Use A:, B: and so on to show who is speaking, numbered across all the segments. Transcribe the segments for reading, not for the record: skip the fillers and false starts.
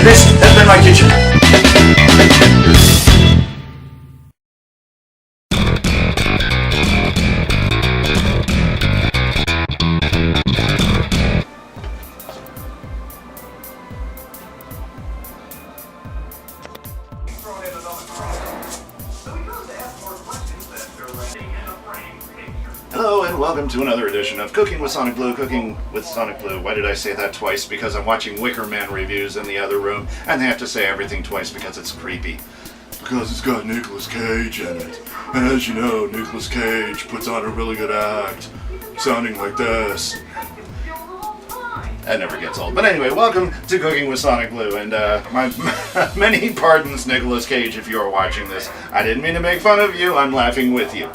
A: And this has been my kitchen. Hello and welcome to another edition of Cooking with SonicBlu. Cooking with SonicBlu. Why did I say that twice? Because I'm watching Wicker Man reviews in the other room and they have to say everything twice because it's creepy. Because it's got Nicolas Cage in it. And as you know, Nicolas Cage puts on a really good act, sounding like this. That never gets old. But anyway, welcome to Cooking with SonicBlu. And my many pardons, Nicolas Cage, if you're watching this. I didn't mean to make fun of you. I'm laughing with you.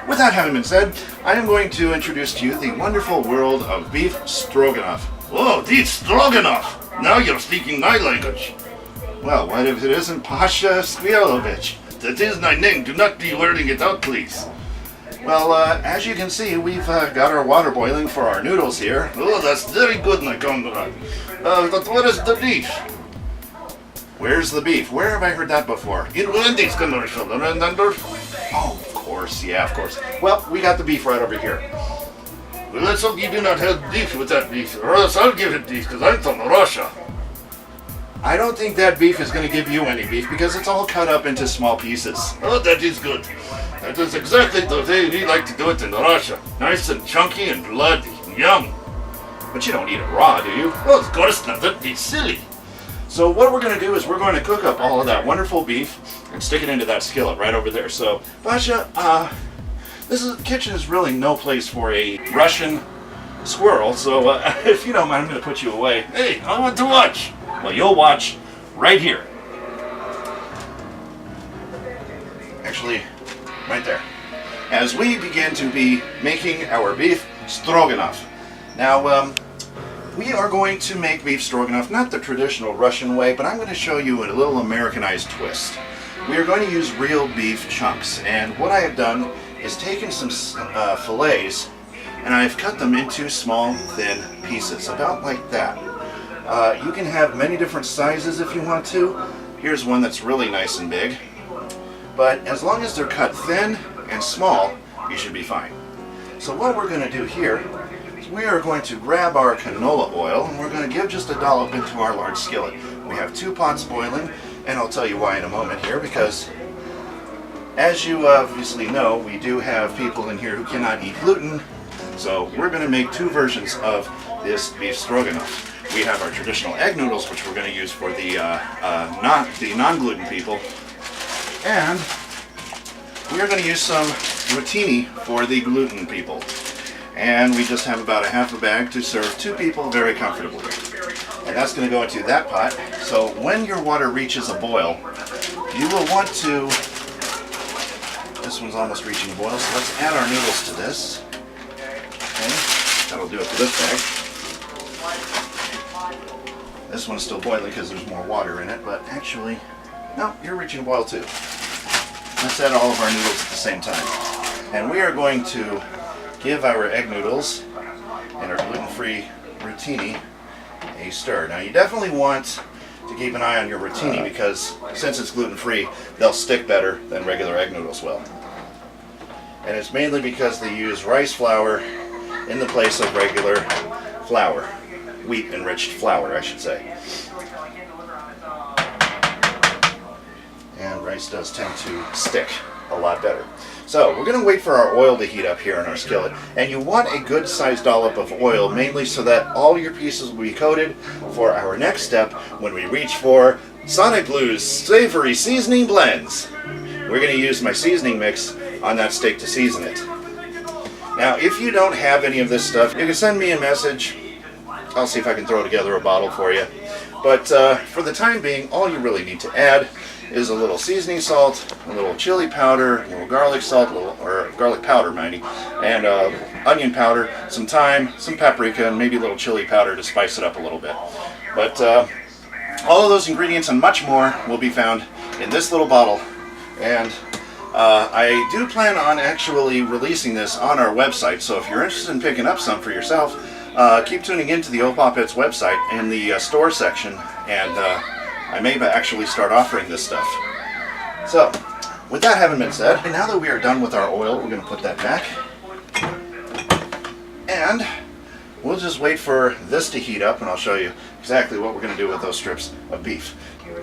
A: With that having been said, I am going to introduce to you the wonderful world of Beef Stroganoff. Oh, Beef Stroganoff! Now you're speaking my language. Well, what if it isn't Pasha Skvilovich? That is my name. Do not be wording it out, please. Well, as you can see, we've got our water boiling for our noodles here. Oh, that's very good, my comrade. But what is the beef? Where's the beef? Where have I heard that before? In Wendy's commercial, remember? Oh, of course, yeah, of course. Well, we got the beef right over here. Well, let's hope you do not have beef with that beef, or else I'll give it beef, because I'm from Russia. I don't think that beef is going to give you any beef, because it's all cut up into small pieces. Oh, that is good. That is exactly the way we like to do it in Russia. Nice and chunky and bloody. Yum. But you don't eat it raw, do you? Well, of course not. That'd be silly. So what we're going to do is we're going to cook up all of that wonderful beef and stick it into that skillet right over there. So, Basha, the kitchen is really no place for a Russian squirrel. So if you don't mind, I'm going to put you away. Hey, I want to watch. Well, you'll watch right here. Actually, right there. As we begin to be making our beef stroganoff. Now, we are going to make beef stroganoff, not the traditional Russian way, but I'm going to show you a little Americanized twist. We are going to use real beef chunks, and what I have done is taken some fillets, and I've cut them into small, thin pieces, about like that. You can have many different sizes if you want to. Here's one that's really nice and big, but as long as they're cut thin and small, you should be fine. So what we're going to do here, we are going to grab our canola oil and we're going to give just a dollop into our large skillet. We have 2 pots boiling, and I'll tell you why in a moment here, because as you obviously know, we do have people in here who cannot eat gluten, so we're going to make 2 versions of this beef stroganoff. We have our traditional egg noodles, which we're going to use for the non-gluten people, and we are going to use some rotini for the gluten people. And we just have about a half a bag to serve 2 people very comfortably. And that's going to go into that pot. So when your water reaches a boil, you will want to, this one's almost reaching a boil, so let's add our noodles to this. Okay, that'll do it for this bag. This one's still boiling because there's more water in it, but actually, no, you're reaching a boil too. Let's add all of our noodles at the same time. And we are going to give our egg noodles and our gluten-free rotini a stir. Now you definitely want to keep an eye on your rotini because since it's gluten-free, they'll stick better than regular egg noodles will. And it's mainly because they use rice flour in the place of regular flour. Wheat-enriched flour, I should say. And rice does tend to stick a lot better. So we're going to wait for our oil to heat up here in our skillet, and you want a good sized dollop of oil, mainly so that all your pieces will be coated for our next step when we reach for SonicBlu's savory seasoning blends. We're going to use my seasoning mix on that steak to season it. Now if you don't have any of this stuff, you can send me a message. I'll see if I can throw together a bottle for you. But for the time being, all you really need to add is a little seasoning salt, a little chili powder, a little garlic salt, or garlic powder, mind you, and onion powder, some thyme, some paprika, and maybe a little chili powder to spice it up a little bit. But all of those ingredients and much more will be found in this little bottle. And I do plan on actually releasing this on our website, so if you're interested in picking up some for yourself, keep tuning into the Opopets website in the store section, and I may actually start offering this stuff. So, with that having been said, now that we are done with our oil, we're going to put that back. And we'll just wait for this to heat up, and I'll show you exactly what we're going to do with those strips of beef.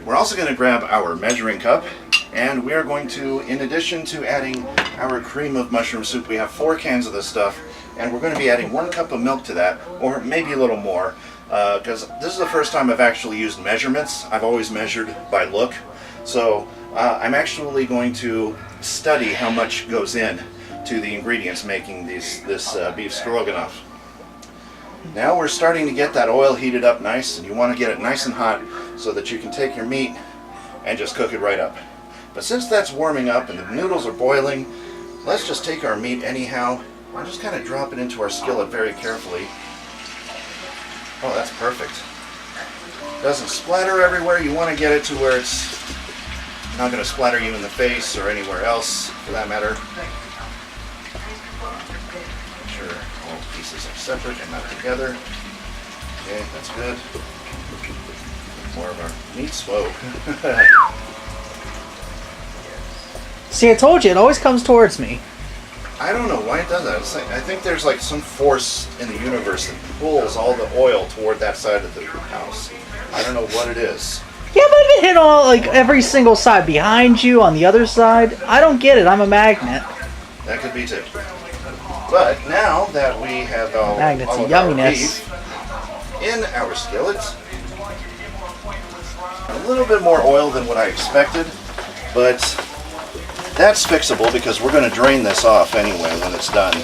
A: We're also going to grab our measuring cup, and we are going to, in addition to adding our cream of mushroom soup, we have 4 cans of this stuff, and we're going to be adding 1 cup of milk to that, or maybe a little more, because this is the first time I've actually used measurements. I've always measured by look. So I'm actually going to study how much goes in to the ingredients making this beef stroganoff. Now we're starting to get that oil heated up nice, and you want to get it nice and hot so that you can take your meat and just cook it right up. But since that's warming up and the noodles are boiling, let's just take our meat anyhow and just kind of drop it into our skillet very carefully. Oh, that's perfect. Doesn't splatter everywhere. You want to get it to where it's not going to splatter you in the face or anywhere else for that matter. Make sure all pieces are separate and not together. Okay, that's good. More of our meat. Whoa.
B: See, I told you, it always comes towards me.
A: I don't know why it does that. I think there's like some force in the universe that pulls all the oil toward that side of the house. I don't know what it is.
B: Yeah, but if it hit all, like, every single side behind you, on the other side, I don't get it. I'm a magnet.
A: That could be too. But now that we have all of our beef in our skillets, a little bit more oil than what I expected, but that's fixable because we're going to drain this off anyway when it's done.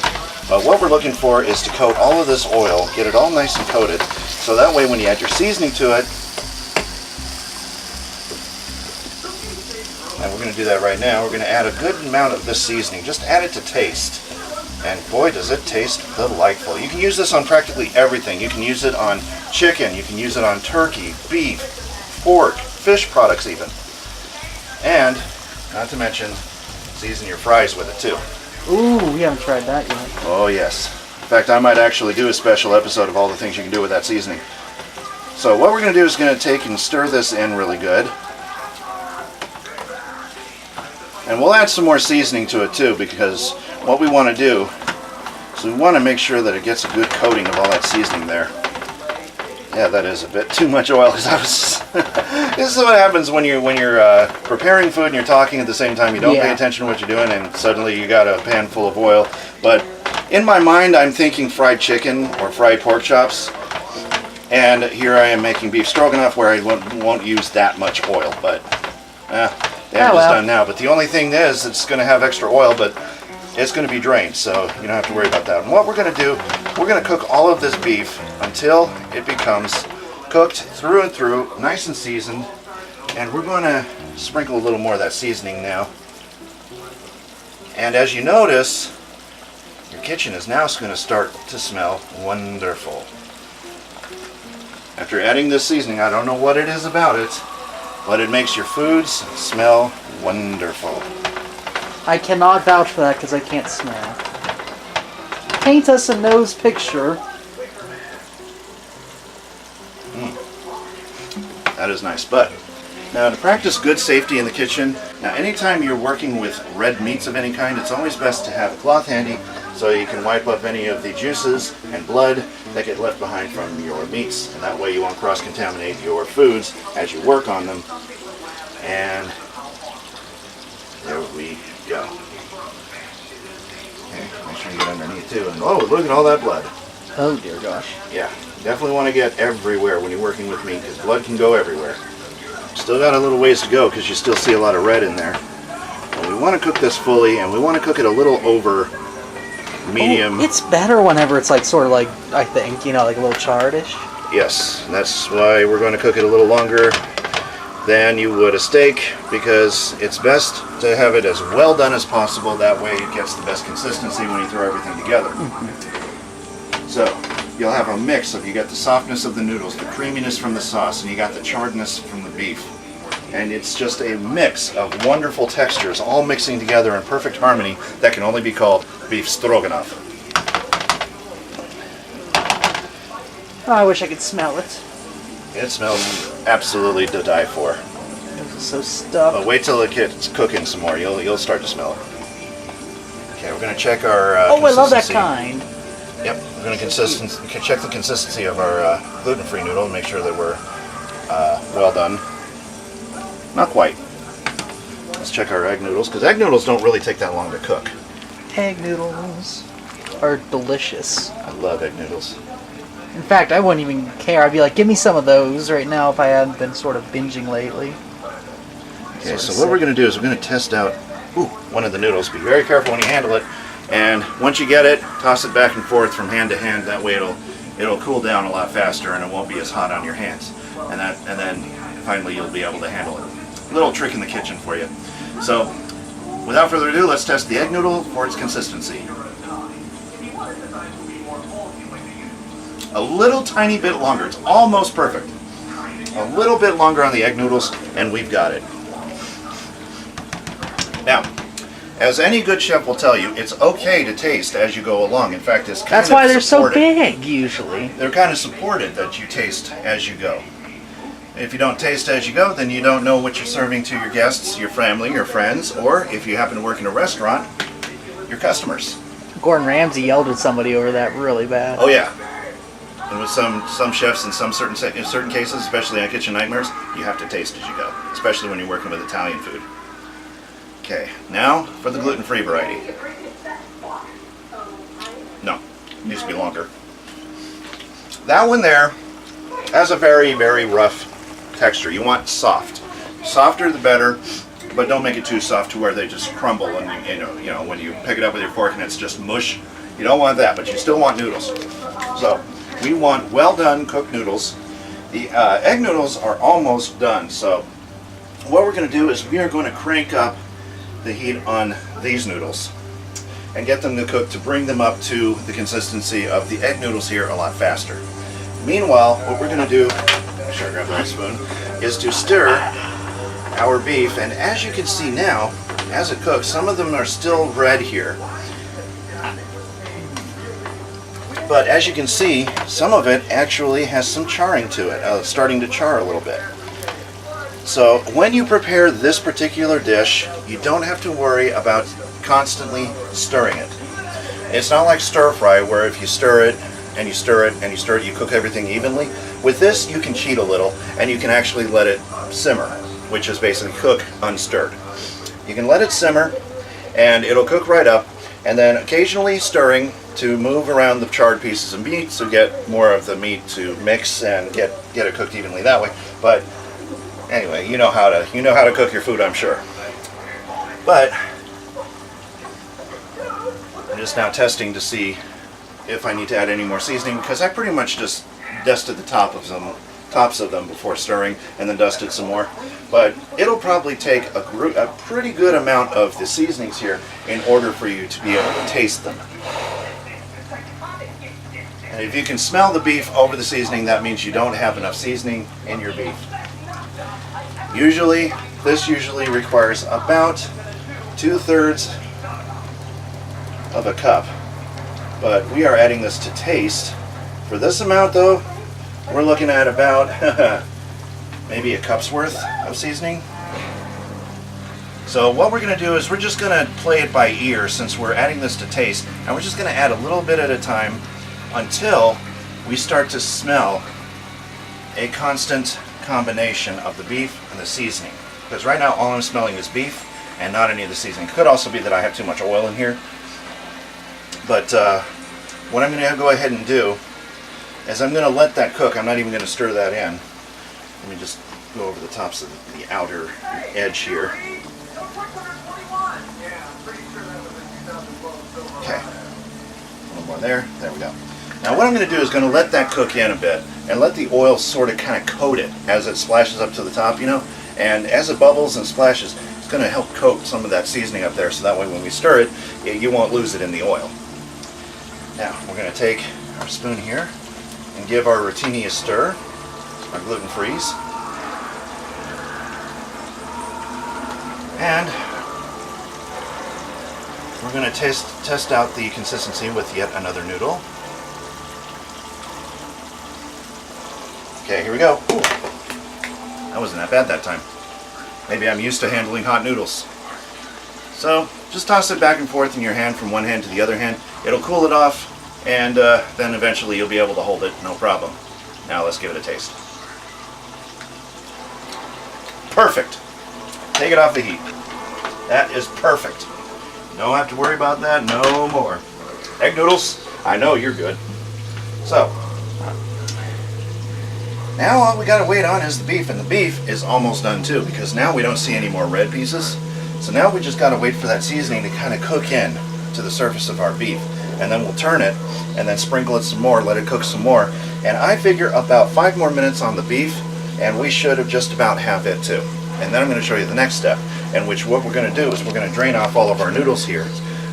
A: But what we're looking for is to coat all of this oil, get it all nice and coated, so that way when you add your seasoning to it, and we're going to do that right now, we're going to add a good amount of this seasoning. Just add it to taste. And boy, does it taste delightful. You can use this on practically everything. You can use it on chicken, you can use it on turkey, beef, pork, fish products even. And, not to mention, season your fries with it too.
B: Ooh, we haven't tried that yet.
A: Oh yes. In fact, I might actually do a special episode of all the things you can do with that seasoning. So what we're going to do is going to take and stir this in really good. And we'll add some more seasoning to it too, because what we want to do is we want to make sure that it gets a good coating of all that seasoning there. Yeah, that is a bit too much oil. Because I was this is what happens when you're preparing food and you're talking at the same time. You don't pay attention to what you're doing, and suddenly you got a pan full of oil. But in my mind, I'm thinking fried chicken or fried pork chops. And here I am making beef stroganoff, where I won't use that much oil. But damage is done now. But the only thing is, it's going to have extra oil, but it's going to be drained, so you don't have to worry about that. And what we're going to do, we're going to cook all of this beef until it becomes cooked through and through, nice and seasoned. And we're going to sprinkle a little more of that seasoning now. And as you notice, your kitchen is now going to start to smell wonderful. After adding this seasoning, I don't know what it is about it, but it makes your foods smell wonderful.
B: I cannot vouch for that because I can't smell. Paint us a nose picture.
A: That is nice. But now, to practice good safety in the kitchen, now anytime you're working with red meats of any kind, it's always best to have a cloth handy so you can wipe up any of the juices and blood that get left behind from your meats. And that way you won't cross-contaminate your foods as you work on them. And there we go. Okay, make sure you get underneath too. And oh, look at all that blood.
B: Oh dear gosh.
A: Yeah, definitely want to get everywhere when you're working with meat, because blood can go everywhere. Still got a little ways to go because you still see a lot of red in there. But we want to cook this fully, and we want to cook it a little over medium.
B: Oh, it's better whenever it's like sort of like, I think, you know, like a little charred-ish.
A: Yes, and that's why we're going to cook it a little longer than you would a steak, because it's best to have it as well done as possible. That way it gets the best consistency when you throw everything together. So you'll have a mix of, you got the softness of the noodles, the creaminess from the sauce, and you got the charredness from the beef. And it's just a mix of wonderful textures all mixing together in perfect harmony that can only be called beef stroganoff.
B: Oh, I wish I could smell it.
A: It smells absolutely to die for.
B: It's so stuffed.
A: But wait till it gets cooking some more. You'll start to smell it. Okay, we're gonna check our
B: Oh, I love that
A: consistency.
B: kind.
A: Yep, we're gonna check the consistency of our gluten-free noodle and make sure that we're well done. Not quite. Let's check our egg noodles, because egg noodles don't really take that long to cook.
B: Egg noodles are delicious.
A: I love egg noodles.
B: In fact, I wouldn't even care. I'd be like, give me some of those right now if I hadn't been sort of binging lately.
A: Okay, so what we're going to do is we're going to test out one of the noodles. Be very careful when you handle it. And once you get it, toss it back and forth from hand to hand. That way it'll cool down a lot faster and it won't be as hot on your hands. And then finally you'll be able to handle it. Little trick in the kitchen for you. So without further ado, let's test the egg noodle for its consistency. A little tiny bit longer. It's almost perfect. A little bit longer on the egg noodles, and we've got it. Now, as any good chef will tell you, it's okay to taste as you go along. In fact, it's kind of
B: That's why they're so
A: supported.
B: big, usually.
A: They're kind of supported that you taste as you go. If you don't taste as you go, then you don't know what you're serving to your guests, your family, your friends, or if you happen to work in a restaurant, your customers.
B: Gordon Ramsay yelled at somebody over that really bad.
A: Oh yeah. And with some chefs in certain cases, especially on Kitchen Nightmares, you have to taste as you go, especially when you're working with Italian food. Okay, now for the gluten-free variety. No, it needs to be longer. That one there has a very, very rough texture. You want soft. Softer the better, but don't make it too soft to where they just crumble and you know when you pick it up with your fork and it's just mush. You don't want that, but you still want noodles. So we want well done cooked noodles. The egg noodles are almost done. So what we're going to do is we are going to crank up the heat on these noodles and get them to cook to bring them up to the consistency of the egg noodles here a lot faster. Meanwhile, what we're going to do, make sure I grab the right spoon, is to stir our beef. And as you can see now, as it cooks, some of them are still red here. But as you can see, some of it actually has some charring to it, starting to char a little bit. So when you prepare this particular dish, you don't have to worry about constantly stirring it. It's not like stir fry where if you stir it and you stir it and you stir it, you cook everything evenly. With this, you can cheat a little and you can actually let it simmer, which is basically cook unstirred. You can let it simmer and it'll cook right up, and then occasionally stirring to move around the charred pieces of meat to get more of the meat to mix and get it cooked evenly that way. But anyway, you know how to cook your food, I'm sure. But I'm just now testing to see if I need to add any more seasoning, because I pretty much just dusted the tops of them before stirring and then dusted some more. But it'll probably take a pretty good amount of the seasonings here in order for you to be able to taste them. And if you can smell the beef over the seasoning, that means you don't have enough seasoning in your beef. This usually requires about 2/3 of a cup. But we are adding this to taste. For this amount though, we're looking at about maybe a cup's worth of seasoning. So what we're going to do is we're just going to play it by ear since we're adding this to taste, and we're just going to add a little bit at a time until we start to smell a constant combination of the beef and the seasoning. Because right now all I'm smelling is beef and not any of the seasoning. It could also be that I have too much oil in here. But what I'm going to go ahead and do is I'm going to let that cook. I'm not even going to stir that in. Let me just go over the tops of the outer edge here. Okay, a little more there. There we go. Now what I'm going to do is going to let that cook in a bit and let the oil sort of kind of coat it as it splashes up to the top, you know. And as it bubbles and splashes, it's going to help coat some of that seasoning up there, so that way when we stir it, you won't lose it in the oil. Now we're going to take our spoon here and give our rotini a stir, our gluten-frees. And we're going to test out the consistency with yet another noodle. Okay, here we go. Ooh. That wasn't that bad that time. Maybe I'm used to handling hot noodles. So just toss it back and forth in your hand from one hand to the other hand. It'll cool it off, and then eventually you'll be able to hold it, no problem. Now let's give it a taste. Perfect. Take it off the heat. That is perfect. Don't have to worry about that no more. Egg noodles, I know you're good. So, now all we gotta wait on is the beef, and the beef is almost done too, because now we don't see any more red pieces. So now we just gotta wait for that seasoning to kind of cook in to the surface of our beef. And then we'll turn it, and then sprinkle it some more, let it cook some more. And I figure about 5 more minutes on the beef, and we should have just about have it too. And then I'm gonna show you the next step, in which what we're gonna do is we're gonna drain off all of our noodles here.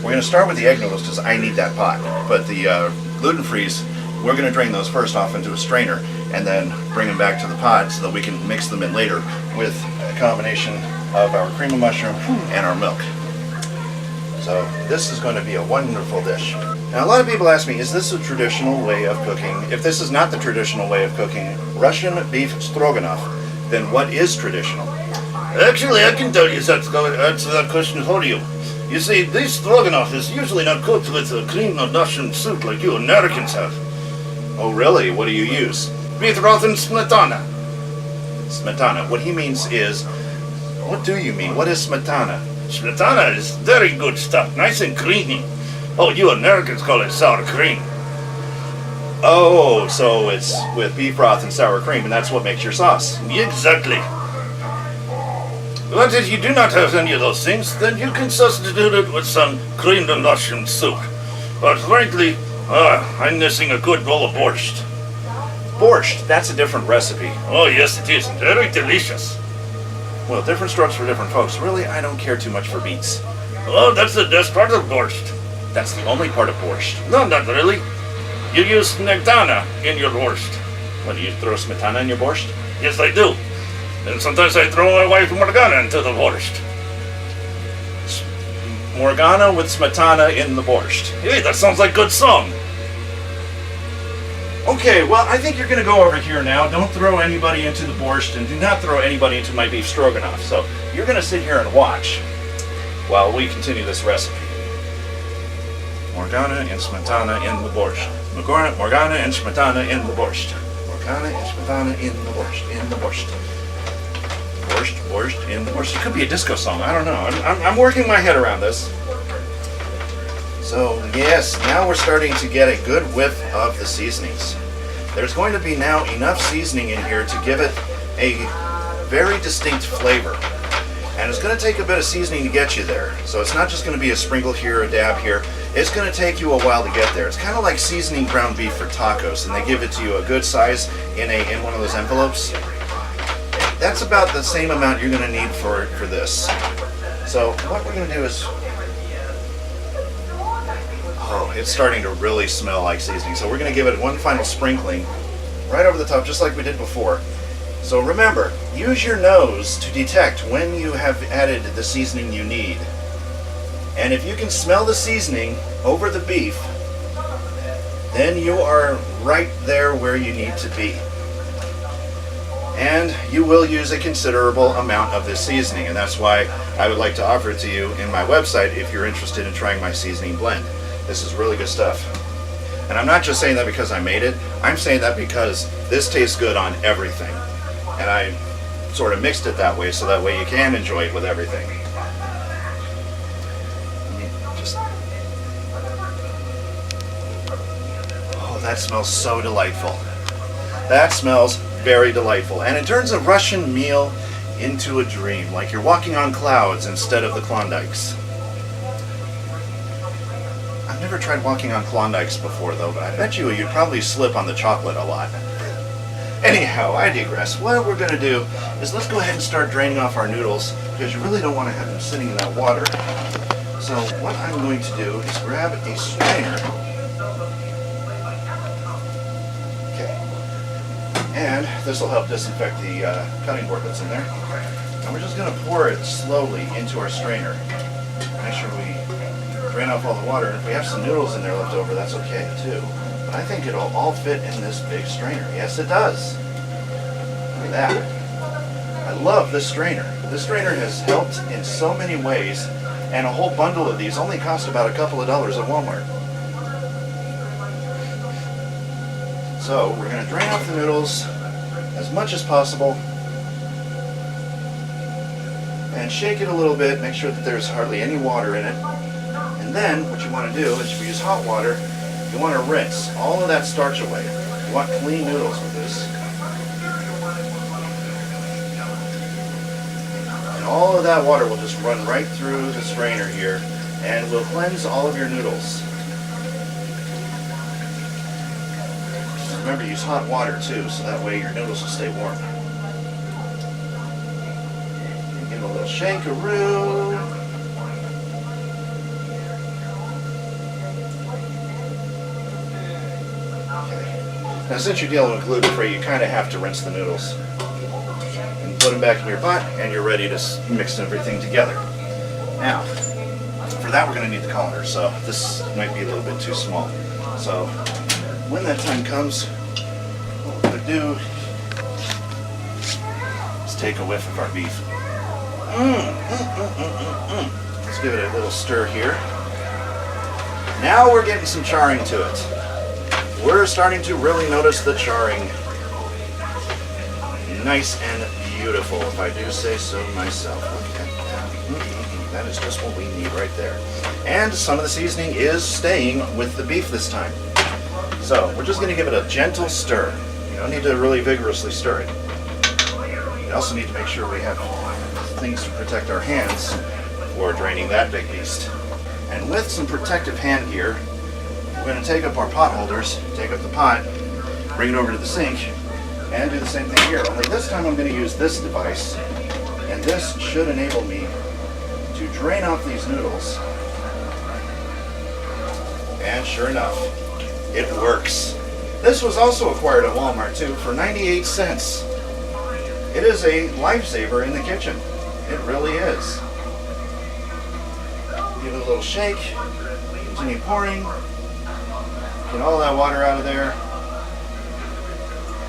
A: We're gonna start with the egg noodles, because I need that pot. But the gluten-frees, we're gonna drain those first off into a strainer, and then bring them back to the pot so that we can mix them in later with a combination of our cream of mushroom and our milk. So this is going to be a wonderful dish. Now a lot of people ask me, is this a traditional way of cooking? If this is not the traditional way of cooking Russian beef stroganoff, then what is traditional? Actually, I can tell you answer that question for you. You see, beef stroganoff is usually not cooked with a cream of Russian soup like you Americans have. Oh really? What do you use? Beef broth and smetana. Smetana. What he means is, what do you mean? What is smetana? Smetana is very good stuff, nice and creamy. Oh, you Americans call it sour cream. Oh, so it's with beef broth and sour cream, and that's what makes your sauce. Exactly. But if you do not have any of those things, then you can substitute it with some creamed and Russian soup. But frankly, I'm missing a good bowl of borscht. Borscht, that's a different recipe. Oh yes it is, very delicious. Well, different strokes for different folks. Really, I don't care too much for beets. Oh, that's the best part of borscht. That's the only part of borscht. No, not really. You use smetana in your borscht. What, do you throw smetana in your borscht? Yes, I do. And sometimes I throw my wife Morgana into the borscht. Morgana with smetana in the borscht. Hey, that sounds like a good song. Okay, well, I think you're going to go over here now. Don't throw anybody into the borscht, and do not throw anybody into my beef stroganoff. So you're going to sit here and watch while we continue this recipe. Morgana and smetana in the borscht. Morgana and smetana in the borscht. Morgana and smetana in the borscht. In the borscht. Borscht in the borscht. It could be a disco song. I don't know. I'm working my head around this. So yes, now we're starting to get a good whiff of the seasonings. There's going to be now enough seasoning in here to give it a very distinct flavor. And it's going to take a bit of seasoning to get you there. So it's not just going to be a sprinkle here, a dab here. It's going to take you a while to get there. It's kind of like seasoning ground beef for tacos, and they give it to you a good size in one of those envelopes. That's about the same amount you're going to need for this. So what we're going to do is, oh, it's starting to really smell like seasoning. So we're going to give it one final sprinkling right over the top, just like we did before. So remember, use your nose to detect when you have added the seasoning you need. And if you can smell the seasoning over the beef, then you are right there where you need to be. And you will use a considerable amount of this seasoning, and that's why I would like to offer it to you in my website if you're interested in trying my seasoning blend. This is really good stuff. And I'm not just saying that because I made it, I'm saying that because this tastes good on everything. And I sort of mixed it that way so that way you can enjoy it with everything. Oh, that smells so delightful. That smells very delightful. And it turns a Russian meal into a dream, like you're walking on clouds instead of the Klondikes. I've never tried walking on Klondikes before though, but I bet you'd probably slip on the chocolate a lot. Anyhow, I digress. What we're going to do is let's go ahead and start draining off our noodles, because you really don't want to have them sitting in that water. So what I'm going to do is grab a strainer. Okay. And this will help disinfect the cutting board that's in there. And we're just going to pour it slowly into our strainer. Make sure we drain off all the water. And if we have some noodles in there left over, that's okay too. But I think it'll all fit in this big strainer. Yes, it does. at that. I love this strainer. This strainer has helped in so many ways, and a whole bundle of these only cost about a couple of dollars at Walmart. So we're going to drain off the noodles as much as possible and shake it a little bit, make sure that there's hardly any water in it. And then what you want to do is, if you use hot water, you want to rinse all of that starch away. You want clean noodles with this. And all of that water will just run right through the strainer here and will cleanse all of your noodles. Remember, use hot water too, so that way your noodles will stay warm. Give it a little shake-a-roo. Okay. Now, since you're dealing with gluten-free, you kind of have to rinse the noodles and put them back in your pot, and you're ready to mix everything together. Now, for that, we're going to need the colander, so this might be a little bit too small. So, when that time comes, what we're going to do is take a whiff of our beef. Let's give it a little stir here. Now we're getting some charring to it. We're starting to really notice the charring. Nice and beautiful, if I do say so myself. Look at that. That is just what we need right there. And some of the seasoning is staying with the beef this time. So we're just going to give it a gentle stir. You don't need to really vigorously stir it. We also need to make sure we have things to protect our hands for draining that big beast. And with some protective hand gear, we're going to take up our pot holders, take up the pot, bring it over to the sink, and do the same thing here. Only this time I'm going to use this device, and this should enable me to drain off these noodles. And sure enough, it works. This was also acquired at Walmart too for 98 cents. It is a lifesaver in the kitchen. It really is. Give it a little shake, continue pouring, get all that water out of there.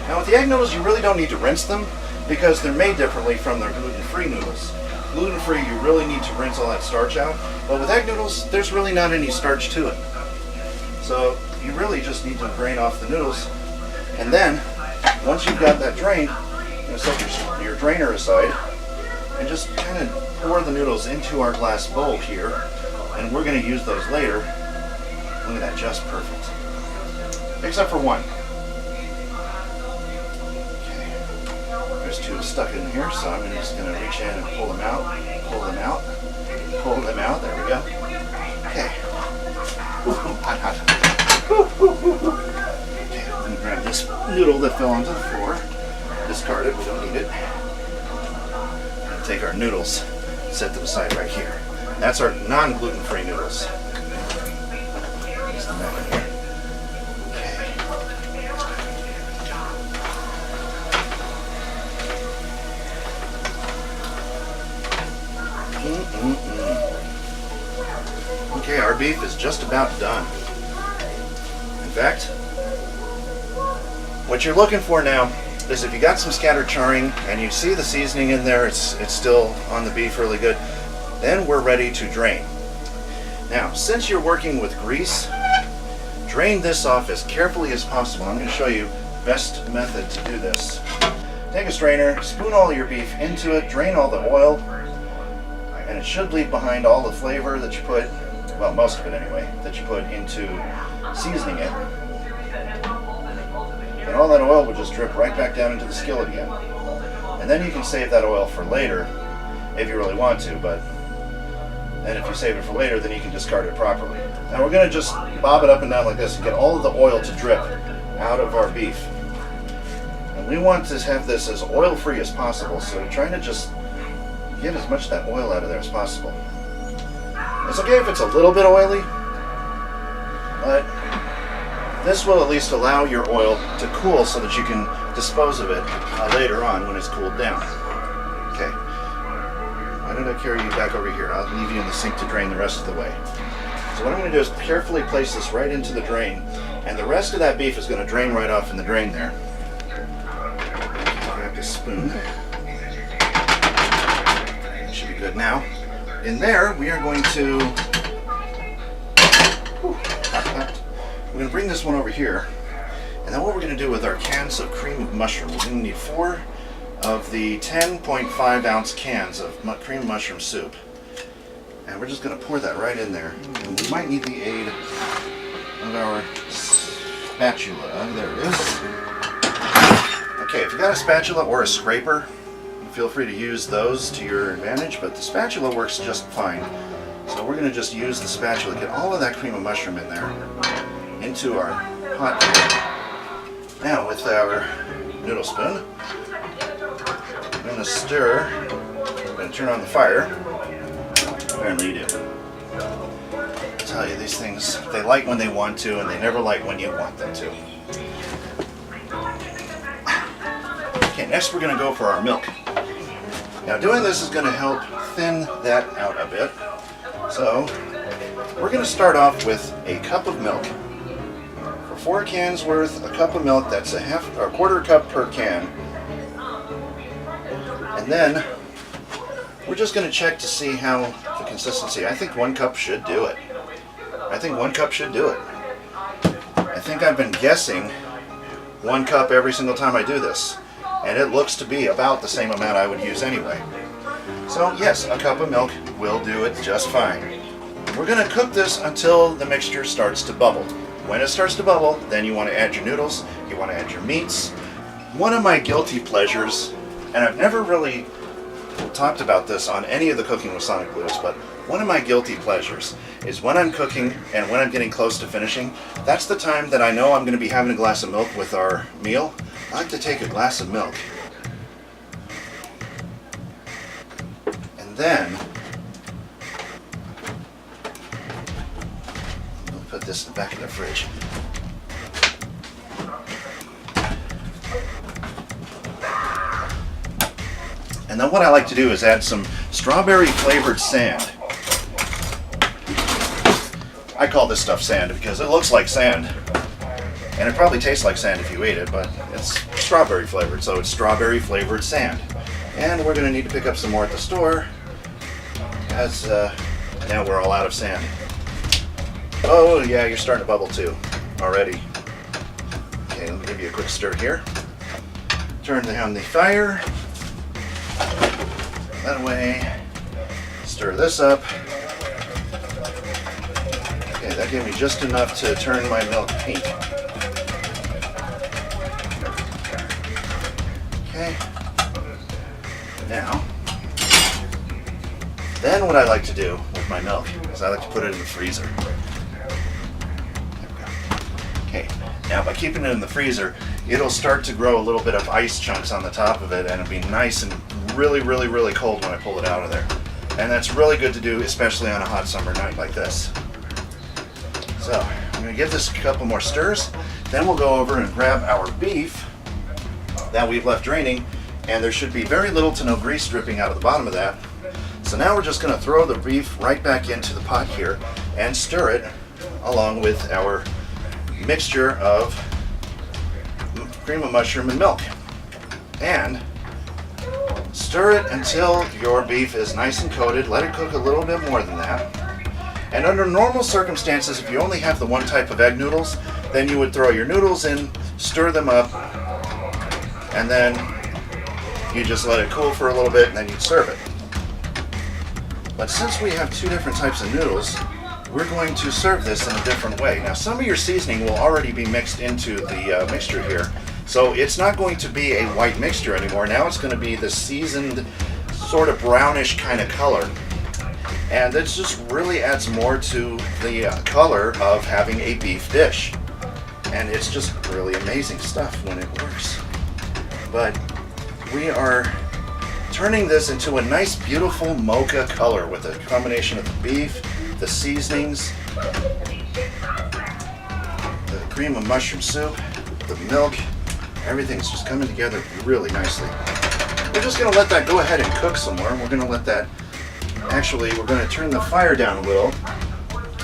A: Now with the egg noodles, you really don't need to rinse them because they're made differently from their gluten-free noodles. Gluten-free, you really need to rinse all that starch out, but with egg noodles, there's really not any starch to it. So you really just need to drain off the noodles, and then once you've got that drained, you're going to set your drainer aside and just kind of pour the noodles into our glass bowl here, and we're going to use those later. Look at that, just perfect. Except for one. Okay. There's two stuck in here, so I'm just going to reach in and pull them out, pull them out, pull them out. There we go. Okay. Hot, hot. Okay, I'm going to grab this noodle that fell onto the floor. Discard it, we don't need it. And take our noodles, set them aside right here. That's our non-gluten-free noodles. Place them back in here. Okay, our beef is just about done. In fact, what you're looking for now is if you got some scattered charring and you see the seasoning in there, it's still on the beef really good, then we're ready to drain. Now, since you're working with grease, drain this off as carefully as possible. I'm going to show you the best method to do this. Take a strainer, spoon all your beef into it, drain all the oil, and it should leave behind all the flavor that you put, well, most of it anyway, that you put into seasoning it. And all that oil will just drip right back down into the skillet again. And then you can save that oil for later if you really want to, but then if you save it for later, then you can discard it properly. Now we're going to just bob it up and down like this and get all of the oil to drip out of our beef. And we want to have this as oil-free as possible, so trying to just get as much of that oil out of there as possible. It's okay if it's a little bit oily, but this will at least allow your oil to cool so that you can dispose of it later on when it's cooled down. Okay? Why don't I carry you back over here? I'll leave you in the sink to drain the rest of the way. So what I'm going to do is carefully place this right into the drain, and the rest of that beef is going to drain right off in the drain there. Grab this spoon. Should be good now. In there, we are going to we're going to bring this one over here. And then what we're going to do with our cans of cream of mushroom, we're going to need 4 of the 10.5 ounce cans of cream of mushroom soup. And we're just going to pour that right in there. And we might need the aid of our spatula. There it is. Okay, if you got a spatula or a scraper, feel free to use those to your advantage, but the spatula works just fine. So we're going to just use the spatula, get all of that cream of mushroom in there, into our pot. Now with our noodle spoon, I'm going to stir, I'm going to turn on the fire. Apparently you do. I tell you, these things, they light when they want to, and they never light when you want them to. Okay, next we're going to go for our milk. Now doing this is going to help thin that out a bit. So we're going to start off with a cup of milk. For 4 cans worth, a cup of milk, that's a quarter cup per can. And then we're just going to check to see how the consistency. I think 1 cup should do it. I think 1 cup should do it. I think I've been guessing 1 cup every single time I do this. And it looks to be about the same amount I would use anyway. So yes, a cup of milk will do it just fine. We're going to cook this until the mixture starts to bubble. When it starts to bubble, then you want to add your noodles, you want to add your meats. One of my guilty pleasures, and I've never really talked about this on any of the Cooking with SonicBlu's, but one of my guilty pleasures is when I'm cooking and when I'm getting close to finishing, that's the time that I know I'm going to be having a glass of milk with our meal. I like to take a glass of milk and then we'll put this back in the fridge. And then what I like to do is add some strawberry flavored sand. I call this stuff sand because it looks like sand. And it probably tastes like sand if you ate it, but it's strawberry flavored, so it's strawberry flavored sand. And we're going to need to pick up some more at the store, as now we're all out of sand. Oh yeah, you're starting to bubble too, already. Okay, let me give you a quick stir here. Turn down the fire. That away. Stir this up. Okay, that gave me just enough to turn my milk pink. Okay. Now, then what I like to do with my milk is I like to put it in the freezer. There we go. Okay, now by keeping it in the freezer, it'll start to grow a little bit of ice chunks on the top of it, and it'll be nice and really, really, really cold when I pull it out of there. And that's really good to do, especially on a hot summer night like this. So, I'm going to give this a couple more stirs, then we'll go over and grab our beef that we've left draining, and there should be very little to no grease dripping out of the bottom of that. So now we're just going to throw the beef right back into the pot here and stir it along with our mixture of cream of mushroom and milk. And stir it until your beef is nice and coated. Let it cook a little bit more than that. And under normal circumstances, if you only have the one type of egg noodles, then you would throw your noodles in, stir them up, and then you just let it cool for a little bit and then you'd serve it. But since we have 2 different types of noodles, we're going to serve this in a different way. Now some of your seasoning will already be mixed into the mixture here, so it's not going to be a white mixture anymore. Now it's going to be the seasoned sort of brownish kind of color. And this just really adds more to the color of having a beef dish. And it's just really amazing stuff when it works. But we are turning this into a nice beautiful mocha color with a combination of the beef, the seasonings, the cream of mushroom soup, the milk. Everything's just coming together really nicely. We're just going to let that go ahead and cook some more. We're going to let that, actually we're going to turn the fire down a little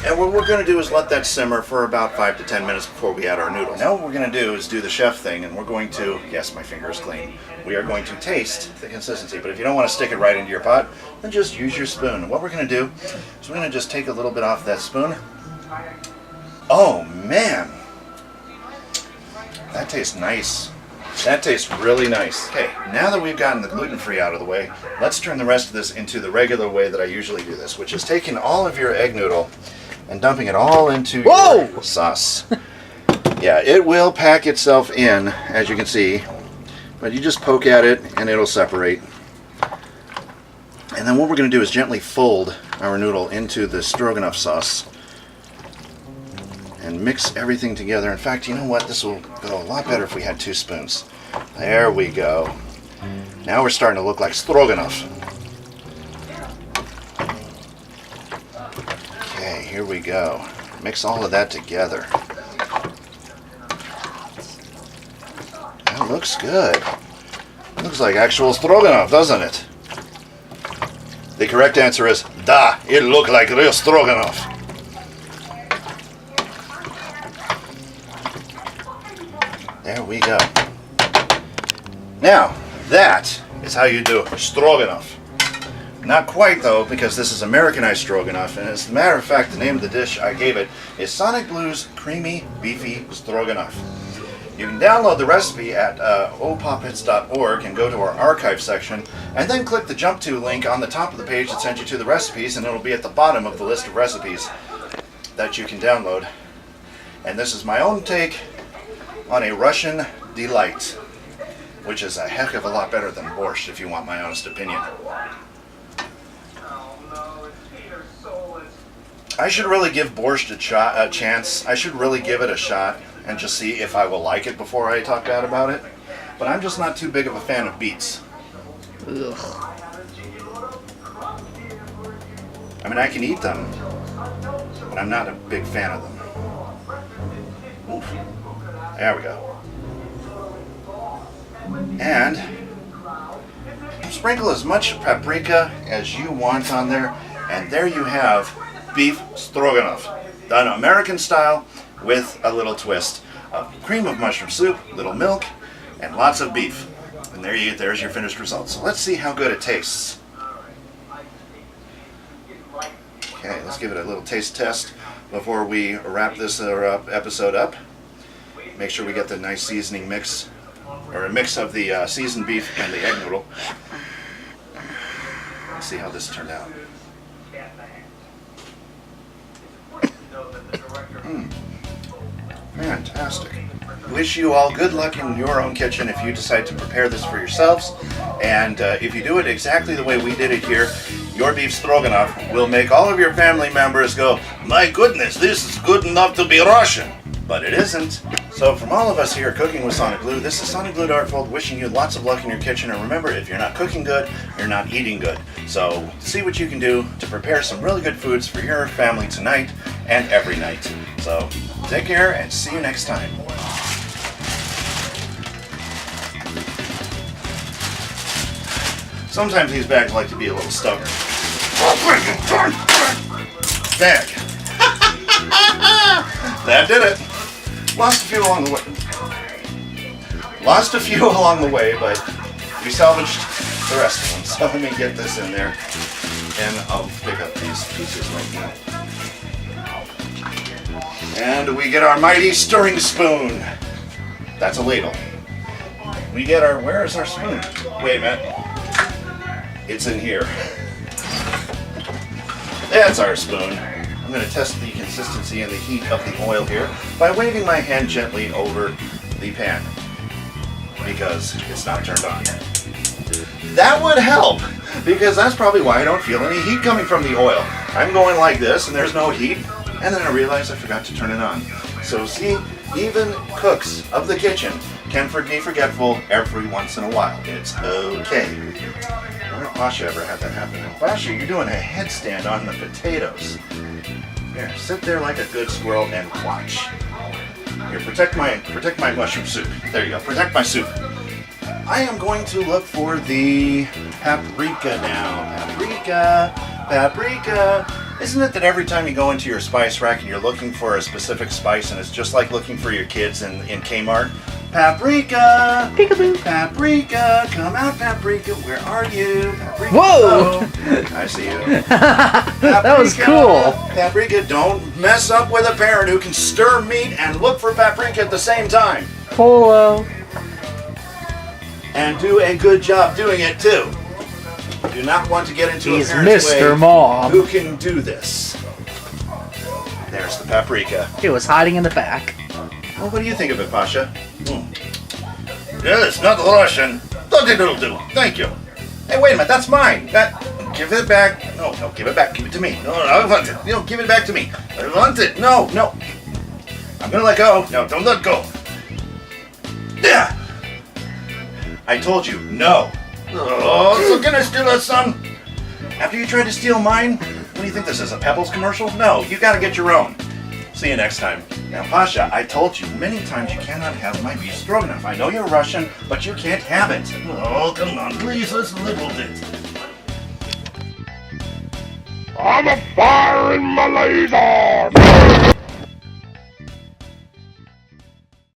A: And what we're going to do is let that simmer for about 5 to 10 minutes before we add our noodles. Now what we're going to do is do the chef thing, and we're going to, yes, my finger is clean, we are going to taste the consistency. But if you don't want to stick it right into your pot, then just use your spoon. And what we're going to do is we're going to just take a little bit off that spoon. Oh man, that tastes nice. That tastes really nice. Okay, now that we've gotten the gluten-free out of the way, let's turn the rest of this into the regular way that I usually do this, which is taking all of your egg noodle and dumping it all into your sauce. Yeah, it will pack itself in, as you can see, but you just poke at it and it'll separate. And then what we're going to do is gently fold our noodle into the stroganoff sauce and mix everything together. In fact, you know what? This will go a lot better if we had 2 spoons. There we go. Now we're starting to look like stroganoff. Okay, here we go. Mix all of that together. That looks good. Looks like actual stroganoff, doesn't it? The correct answer is, da, it looked like real stroganoff. There we go. Now, that is how you do stroganoff. Not quite though, because this is Americanized stroganoff, and as a matter of fact, the name of the dish I gave it is SonicBlu's Creamy Beefy Stroganoff. You can download the recipe at opoppets.org and go to our archive section, and then click the jump to link on the top of the page that sends you to the recipes, and it'll be at the bottom of the list of recipes that you can download. And this is my own take on a Russian delight, which is a heck of a lot better than borscht, if you want my honest opinion. I should really give borscht a chance. I should really give it a shot and just see if I will like it before I talk bad about it. But I'm just not too big of a fan of beets.
B: Ugh.
A: I mean, I can eat them, but I'm not a big fan of them. Oof. There we go. And sprinkle as much paprika as you want on there, and there you have beef stroganoff, done American style with a little twist of cream of mushroom soup, little milk, and lots of beef. And there's your finished result. So let's see how good it tastes. Okay, let's give it a little taste test before we wrap this episode up. Make sure we get the nice seasoning mix, or a mix of the seasoned beef and the egg noodle. Let's see how this turned out. Fantastic. Wish you all good luck in your own kitchen if you decide to prepare this for yourselves. And if you do it exactly the way we did it here, your beef stroganoff will make all of your family members go, "My goodness, this is good enough to be Russian." But it isn't. So from all of us here at Cooking with SonicBlu, this is SonicBlu Dartfold wishing you lots of luck in your kitchen. And remember, if you're not cooking good, you're not eating good. So see what you can do to prepare some really good foods for your family tonight and every night. So take care and see you next time. Sometimes these bags like to be a little stubborn. Bag. That did it. Lost a few along the way. But we salvaged the rest of them. So let me get this in there, and I'll pick up these pieces right now. And we get our mighty stirring spoon. That's a ladle. We get our, where is our spoon? Wait a minute. It's in here. That's our spoon. I'm going to test the consistency and the heat of the oil here by waving my hand gently over the pan, because it's not turned on yet. That would help, because that's probably why I don't feel any heat coming from the oil. I'm going like this and there's no heat, and then I realize I forgot to turn it on. So see, even cooks of the kitchen can be forgetful every once in a while. It's okay. I wonder if Pasha ever had that happen. Pasha, you're doing a headstand on the potatoes. Here, sit there like a good squirrel and watch. Here, protect my mushroom soup. There you go, protect my soup. I am going to look for the paprika now. Paprika, paprika. Isn't it that every time you go into your spice rack and you're looking for a specific spice and it's just like looking for your kids in Kmart? Paprika!
B: Peekaboo!
A: Paprika! Come out, Paprika! Where are you? Paprika!
B: Whoa!
A: Oh, I see you.
B: That was cool.
A: Paprika, don't mess up with a parent who can stir meat and look for paprika at the same time.
B: Polo.
A: And do a good job doing it too. Do not want to get into
B: He's
A: a parent's
B: Mr.
A: way
B: Mom.
A: who can do this. There's the paprika.
B: He was hiding in the back.
A: Well, what do you think of it, Pasha? Yes, not Russian. It'll do. Thank you. Hey, wait a minute. That's mine. Give it back. No, give it back. Give it to me. No, I want it. Give it back to me. I want it. No. I'm gonna let go. No, don't let go. Yeah. I told you, no. Oh, so can I steal that, son? After you tried to steal mine? What do you think this is, a Pebbles commercial? No, you gotta get your own. See you next time. Now, Pasha, I told you many times you cannot have my beef stroganoff. I know you're Russian, but you can't have it. Oh, come on, please, let's little bit.
C: I'm a fire in my laser!